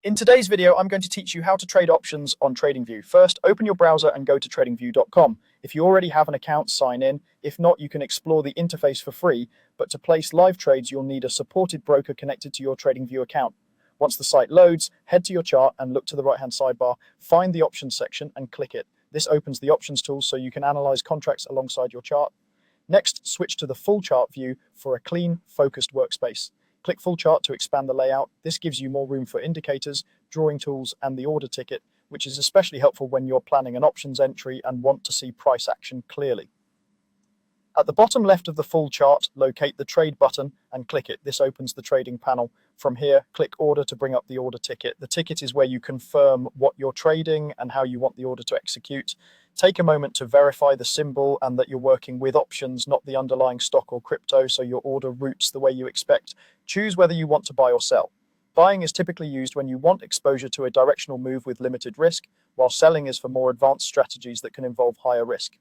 In today's video, I'm going to teach you how to trade options on TradingView. First, open your browser and go to tradingview.com. If you already have an account, sign in. If not, you can explore the interface for free, but to place live trades, you'll need a supported broker connected to your TradingView account. Once the site loads, head to your chart and look to the right-hand sidebar, find the options section and click it. This opens the options tool so you can analyze contracts alongside your chart. Next, switch to the full chart view for a clean, focused workspace. Click Full Chart to expand the layout. This gives you more room for indicators, drawing tools, and the order ticket, which is especially helpful when you're planning an options entry and want to see price action clearly. At the bottom left of the full chart, locate the Trade button and click it. This opens the trading panel. From here, click Order to bring up the order ticket. The ticket is where you confirm what you're trading and how you want the order to execute. Take a moment to verify the symbol and that you're working with options, not the underlying stock or crypto, so your order routes the way you expect. Choose whether you want to buy or sell. Buying is typically used when you want exposure to a directional move with limited risk, while selling is for more advanced strategies that can involve higher risk.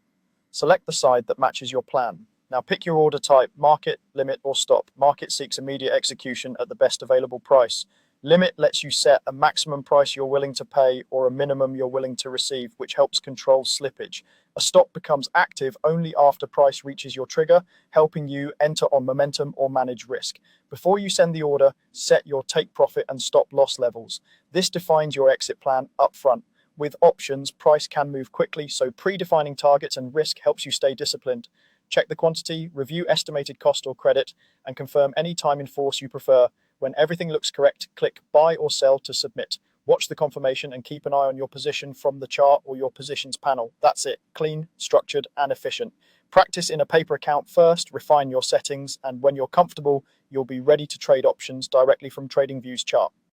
Select the side that matches your plan. Now pick your order type: market, limit, or stop. Market seeks immediate execution at the best available price. Limit lets you set a maximum price you're willing to pay or a minimum you're willing to receive, which helps control slippage. A stop becomes active only after price reaches your trigger, helping you enter on momentum or manage risk. Before you send the order, set your take profit and stop loss levels. This defines your exit plan up front. With options, price can move quickly, so predefining targets and risk helps you stay disciplined. Check the quantity, review estimated cost or credit, and confirm any time in force you prefer. When everything looks correct, click Buy or Sell to submit. Watch the confirmation and keep an eye on your position from the chart or your positions panel. That's it. Clean, structured, and efficient. Practice in a paper account first, refine your settings, and when you're comfortable, you'll be ready to trade options directly from TradingView's chart.